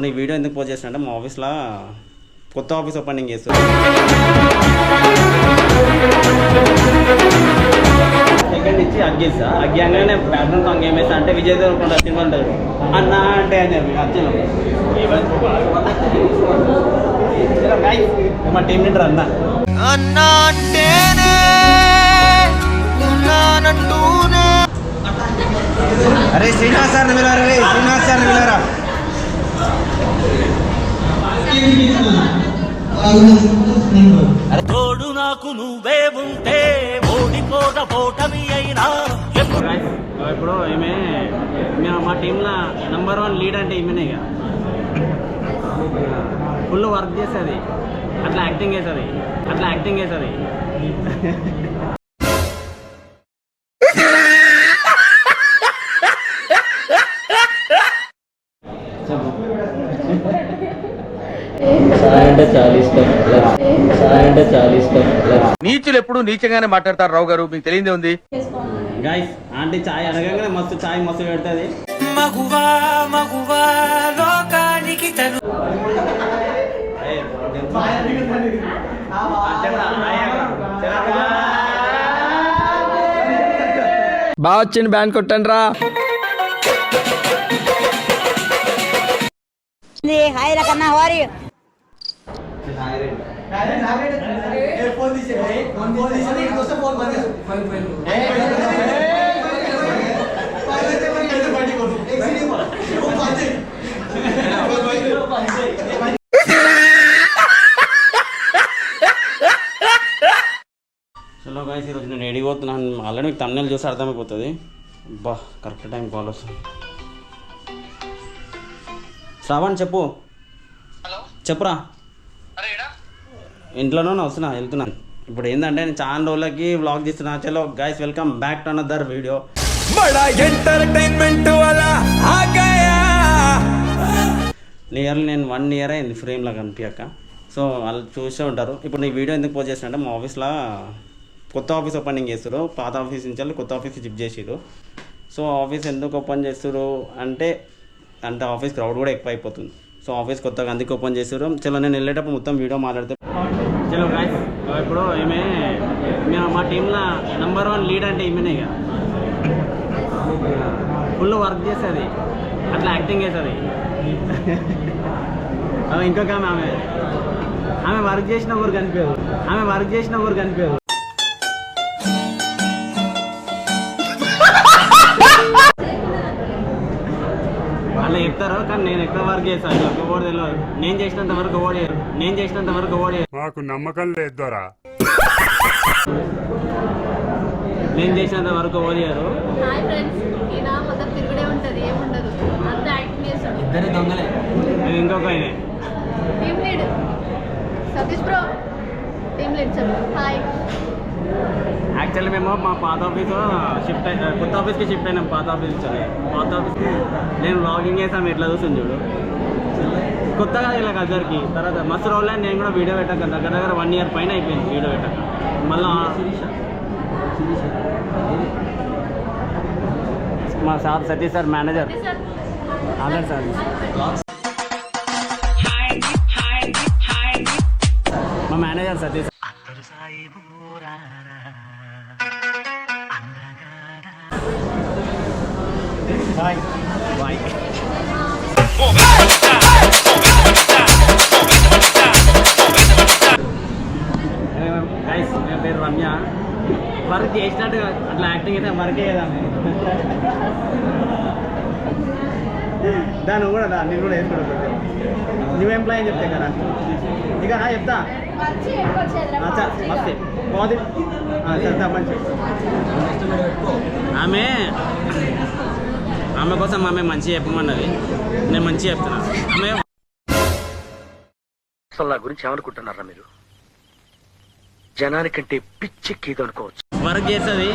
ఈ వీడియో ఎందుకు పోస్ట్ చేసిన అంటే మా ఆఫీస్లో కొత్త ఆఫీస్ ఓపెనింగ్ చేస్తారు. సెకండ్ ఇచ్చి అగ్గేస్తా అగ్గానే బ్యాక్గ్రౌండ్ సాంగ్ ఏం వేస్తా అంటే విజయ్ దేవరకొండ సినిమా ఉంటుంది అన్న అంటే అని చెప్పి అర్జున్ మా టీం లీడర్ అన్న అరే శ్రీనివాస్ సార్ మిలారా రే శ్రీనివాస్ సార్ మిలారా తోడు నాకు నువ్వే ఉంటే ఓడిపోట పోటమి అయినా. ఇప్పుడు ఈమె మా టీంలో నెంబర్ 1 లీడ్ అంటే ఈమెనే ఇక ఫుల్ వర్క్ చేస్తుంది అట్లా యాక్టింగ్ చేస్తుంది నీచులు ఎప్పుడు నీచంగానే మాట్లాడతారు రావు గారు, మీకు తెలియదే ఉంది. గైస్ ఆంటీ చాయ్ అడగగానే మస్తు పెడుతుంది. మగువా మగువా లోకానికి తను బాగా వచ్చింది బ్యాండ్ కొట్టండి రా. హాయ్ రకన్నా హోరీ చలో గైస్ ఈరోజు నేను ఎడిగిపోతున్నాను. ఆల్రెడీ మీకు తమ్నెల్ చూసి అర్థమైపోతుంది. బా కరెక్ట్ టైం కాల్ వస్తుంది. శ్రావణ్ చెప్పు. చెప్పురా. ఇంట్లోనే వస్తున్నా వెళ్తున్నాను. ఇప్పుడు ఏంటంటే నేను చాలా రోజులకి వ్లాగ్ తీస్తున్నా. చలో guys welcome back to another video. Nearly నేను 1 year అయింది ఫ్రేమ్లో కనిపించాక. సో వాళ్ళు చూసే ఉంటారు. ఇప్పుడు ఈ వీడియో ఎందుకు పోస్ట్ చేసిన అంటే మా ఆఫీస్లో కొత్త ఆఫీస్ ఓపెనింగ్ చేస్తారు. పాత ఆఫీస్ నుంచి కొత్త ఆఫీస్కి షిఫ్ట్ చేసారు. సో ఆఫీస్ ఎందుకు ఓపెన్ చేస్తారు అంటే ఆఫీస్ క్రౌడ్ కూడా ఎక్కువ అయిపోతుంది. సో ఆఫీస్ కొత్తగా అందుకు ఓపెన్ చేస్తారు. చలో నేను వెళ్ళేటప్పుడు మొత్తం వీడియో మాట్లాడితే. చలో గైస్ ఇప్పుడు ఈమె మా టీంలో నెంబర్ 1 లీడ్ అంటే ఈమెనే ఇక ఫుల్ వర్క్ చేస్తుంది అట్లా యాక్టింగ్ చేస్తుంది. ఇంకొక ఆమె వర్క్ చేసిన ఊరు కనిపించదు. అలా చెప్తారు కానీ నేను ఎక్కువ వర్క్ చేస్తాను. ఒక్కబోడు తెలియదు. నేను చేసినంత వరకు ఓడి మాకు నమ్మకం లేదు దొరా. నేను చేసినంత వరకు ఓడియారు. ఇద్దరు దొంగలే. ఇంకొక ఆయన యాక్చువల్లీ మేము మా పాత ఆఫీస్ కొత్త ఆఫీస్కి షిఫ్ట్ అయినాం. పాత ఆఫీస్కి నేను వ్లాగింగ్ చేసాము. ఎట్లా చూస్తుంది చూడు. కొత్తగా ఇలా అందరికి తర్వాత మస్తు రోజులు నేను కూడా వీడియో పెట్టాక దగ్గర 1 year పైన అయిపోయింది వీడియో పెట్టాక. మళ్ళీ మా sir Satish sir manager already sir మా manager Satish. Bye bye. Guys నా పేరు రమ్య. వర్క్ చేసినట్టు అట్లా యాక్టింగ్ అయితే వర్కే కదా. దాన్ని కూడా నేను కూడా వేసుకోవడం న్యూ ఎంప్లాయీ అని చెప్తే కదా ఇక చెప్తా మస్తే పోది చెప్తా మంచి. ఆమె కోసం ఆమె మంచిగా చెప్పమన్నది. నేను మంచిగా చెప్తున్నా. ఆమె అసలు నా గురించి ఏమనుకుంటున్నారా మీరు? జనానికంటే పిచ్చెక్కిది అనుకోవచ్చు. వర్క్ చేస్తుంది,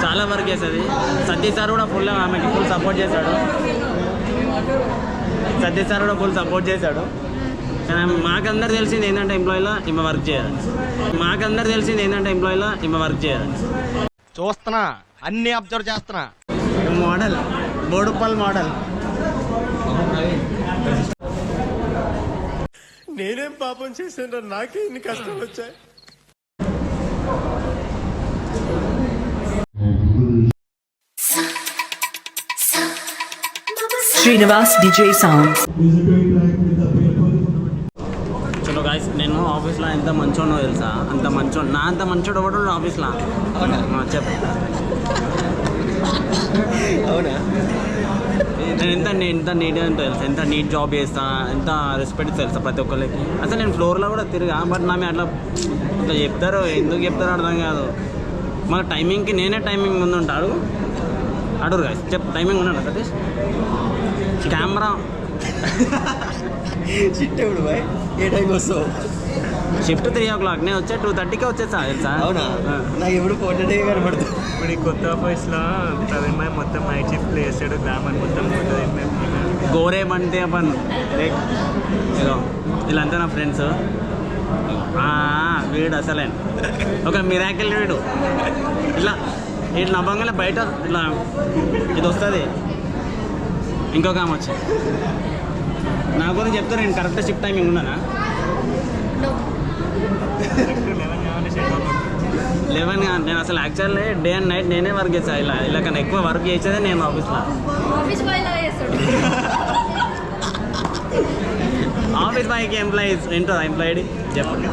చాలా వర్క్ చేస్తుంది. సతీష్ సార్ కూడా ఆమెకి ఫుల్ సపోర్ట్ చేశాడు. మాకందరు తెలిసింది ఏంటంటే ఎంప్లాయీలో ఈమె వర్క్ చేయాలి. చూస్తున్నా, అన్ని అబ్జర్వ్ చేస్తున్నా. మోడల్ బోడుప్పల్ మోడల్ నేనేం పాపం చేశాను, నాకే ఇన్ని కష్టాలు వచ్చాయి. Srinivas DJ Sounds. చలో గాయస్, నేను ఆఫీస్లో ఎంత మంచోడో తెలుసా, అంత మంచోడు నా అంత మంచోడు ఎవడు ఆఫీస్లో. చెప్పు. అవునా? నేను ఎంత నీట్గా తెలుసా, ఎంత నీట్ జాబ్ చేస్తా, ఎంత రెస్పెక్ట్ తెలుసా ప్రతి ఒక్కరికి. అసలు నేను ఫ్లోర్లో కూడా తిరిగా, బట్ నా అట్లా చెప్తారు, ఎందుకు చెప్తారో అర్థం కాదు. మన టైమింగ్కి నేనే టైమింగ్ ముందు ఉంటాడు. అడుగు గాయస్, చెప్పు టైమింగ్ ఉన్నాడు సతీష్. కెమెరా చిట్టే బాయ్, ఏ టైం వస్తావు? షిఫ్ట్ 3 o'clock, నేను వచ్చే 2:30కే వచ్చేసా తెలుసా. అవునా? నాకు ఎప్పుడు 4:30 కనబడుతుంది. ఇప్పుడు ఈ కొత్త ఆఫీస్లో ప్రవీణ్ భాయ్ మొత్తం నైట్ షిఫ్ట్ చేసాడు, గ్లామర్ మొత్తం గోరే బంటే పని ఇదో వీళ్ళంతా నా ఫ్రెండ్స్. వీడు అసలే ఒక మిరాకిల్ వీడు. ఇట్లా ఇట్లా నవ్వంగానే బయట ఇట్లా ఇది వస్తుంది. ఇంకొక ఆమె వచ్చి నా గురించి చెప్తారు, నేను కరెక్ట్ షిఫ్ట్ టైమింగ్ ఉన్నానా? 11 నేను అసలు యాక్చువల్లీ డే అండ్ నైట్ నేనే వర్క్ చేస్తాను. ఇలా కన్నా ఎక్కువ వర్క్ చేసేదే నేను ఆఫీస్లో. ఆఫీస్ బాయ్కి ఎంప్లాయీస్ ఏంటో ఎంప్లాయీ చెప్పండి.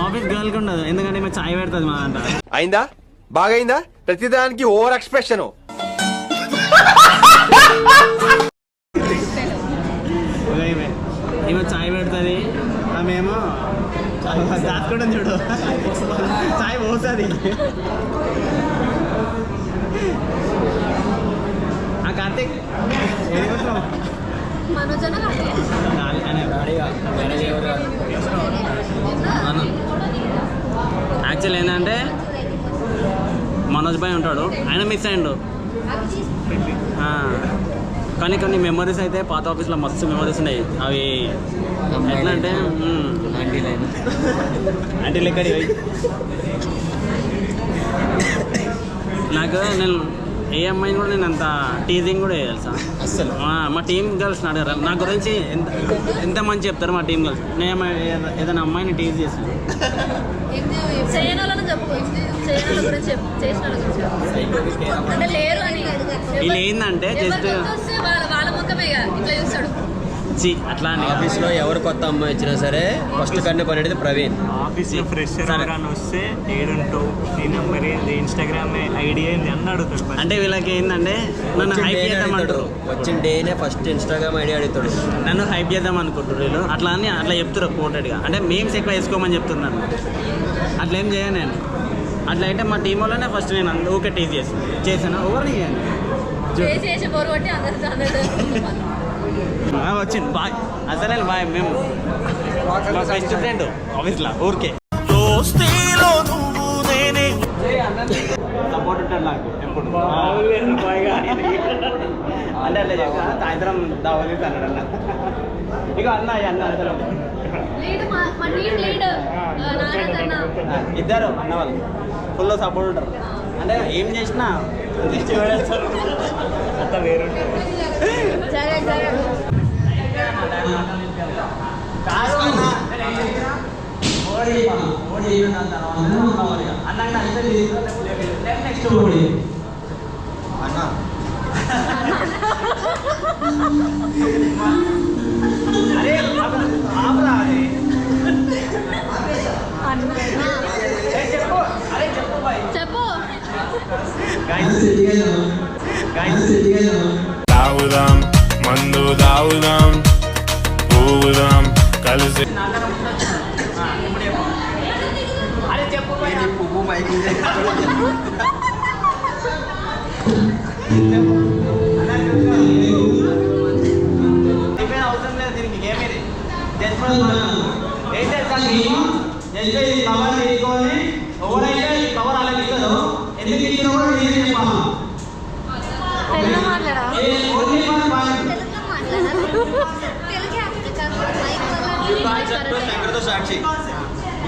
ఆఫీస్ గర్ల్కి ఉండదు, ఎందుకంటే మేము చాయ్ పెడుతుంది మా అంట. అయిందా? బాగైందా? ప్రతిదానికి ఓవర్ ఎక్స్ప్రెషన్. ఈమె చాయ్ పెడుతుంది, ఆమెమో దాచుకోవడం చూడు, చాయ్ పోతుంది. కార్తీక్ యాక్చువల్ ఏంటంటే మనోజ్ భాయ్ ఉంటాడు, ఆయన మిస్ అయ్యిండు. కానీ కొన్ని మెమరీస్ అయితే పాత ఆఫీస్లో మస్తు మెమరీస్ ఉన్నాయి. అవి ఎట్లా అంటే అంటే లెక్కడి నాకు నేను ఏ అమ్మాయిని కూడా నేను అంత టీజింగ్ కూడా తెలుసా అసలు. మా టీమ్ గర్ల్స్ అడగారు నా గురించి ఎంత మంచి చెప్తారు మా టీమ్ గర్ల్స్. నేను ఏదైనా అమ్మాయిని టీజ్ చేసాను. వీళ్ళు ఏంటంటే జస్ట్ అట్లా ఆఫీస్లో ఎవరు కొత్త అమ్మాయి వచ్చినా సరే ఫస్ట్ కన్ను పడేది ప్రవీణ్. ఆఫీస్లో ఫ్రెషర్ ఎవరైనా వస్తే ఏడుంటావు, నీ నెంబర్ ఏంది, ఇన్స్టాగ్రామ్ ఐడి ఏంది అని అడుగుతాడు. అంటే వీళ్ళకి ఏంటంటే నన్ను హైప్ చేద్దామంటారు. వచ్చిన డేనే ఫస్ట్ ఇన్స్టాగ్రామ్ ఐడి అడుగుతాడు. నన్ను హైప్ చేద్దాం అనుకుంటారు వీళ్ళు. అట్లా అని అట్లా చెప్తారు కోటెడ్గా, అంటే మేమ్స్ ఎక్కువ వేసుకోమని చెప్తున్నాను. అట్లా ఏం చేయను నేను. అట్లా అయితే మా టీం వల్లనే ఫస్ట్ నేను ఊకే టీజ్ చేశాను. ఎవరిని వచ్చింది బాయ్, అసలే బాయ్. మేము మా బెస్ట్ ఫ్రెండ్ ఆఫీస్లో ఊరికే దోస్తీలో నువ్వు నేనే సపోర్ట్ ఉంటాడు నాకు ఎప్పుడు. అంటే అట్లా చెప్పా సాయంత్రం దావలి అన్నాడు అన్న. ఇక అన్న అసలు ఇద్దరు అన్న వాళ్ళు ఫుల్ సపోర్ట్ ఉంటారు. అంటే ఏం చేసినా అంతా వేరు. తాగుదాం మందు తాగుదాం ఊగుదాం కలిసి. పువ్వు మైకి అవసరం లేదు దీనికి. ఏమేది జస్ట్ ఏం చేస్తాను, జస్ట్ ఈ కవర్ తీసుకొని ఎవరైతే ఈ కవర్ అలా ఇస్తుందో ఎందుకు ఇచ్చినా కూడా నేను చెప్పాను. సాక్షి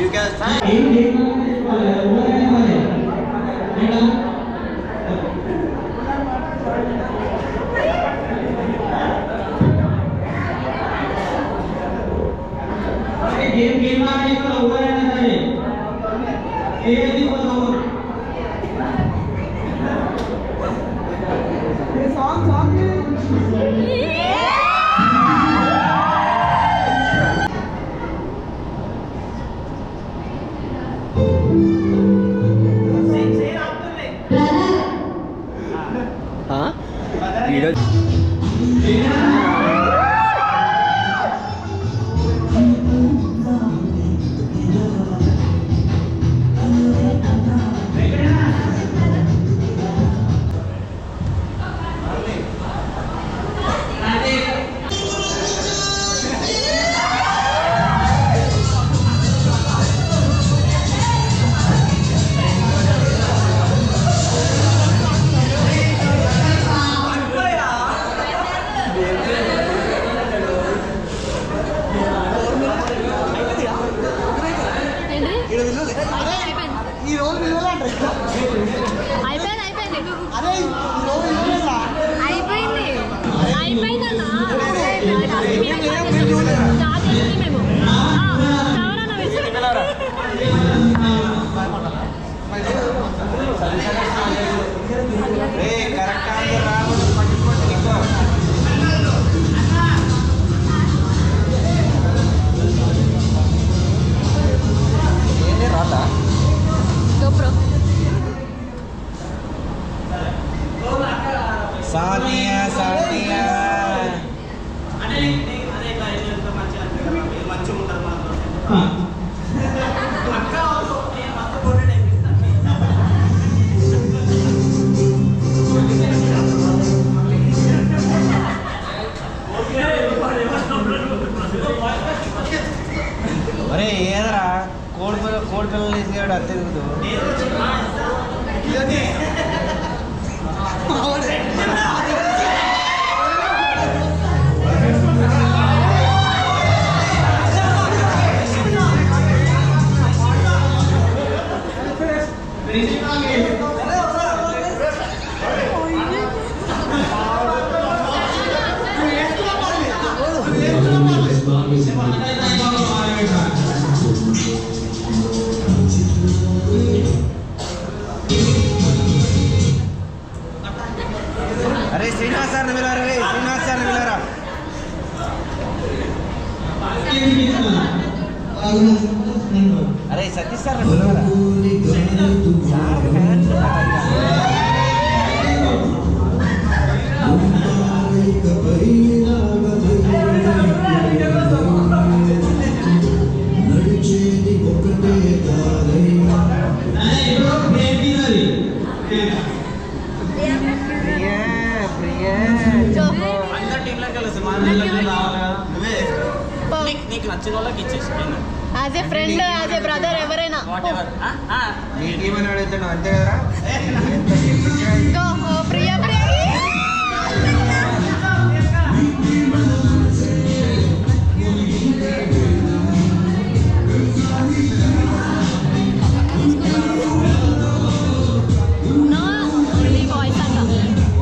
యూ క్యాన్ వీడియో అరే ఏదరా కోడి పిల్లలు తీసుకెళ్ళాడు అత్తే అరే శ్రీనివాస్ సార్ పిలవరా, రే శ్రీనివాస్ సార్ పిలవరా. అరే సతీష్ సార్ పిలవరా. నీకు నచ్చిన వాళ్ళకి ఇచ్చేసి as a friend as a brother ఎవరైనా నీ టీం అని అడుగుతాను అంతే కదరా. Priya Priya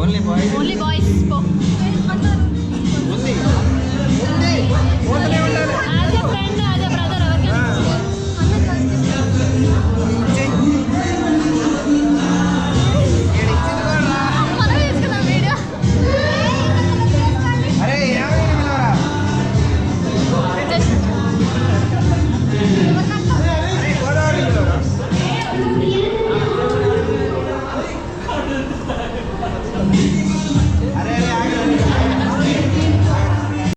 only boys only boys as a friend as a brother ఎవరికైనా మనం తీసుకున్నాం వీడియో. అరే ఏమైనా పిలవరా. అరే గోదావరి పిలవరా. జస్ట్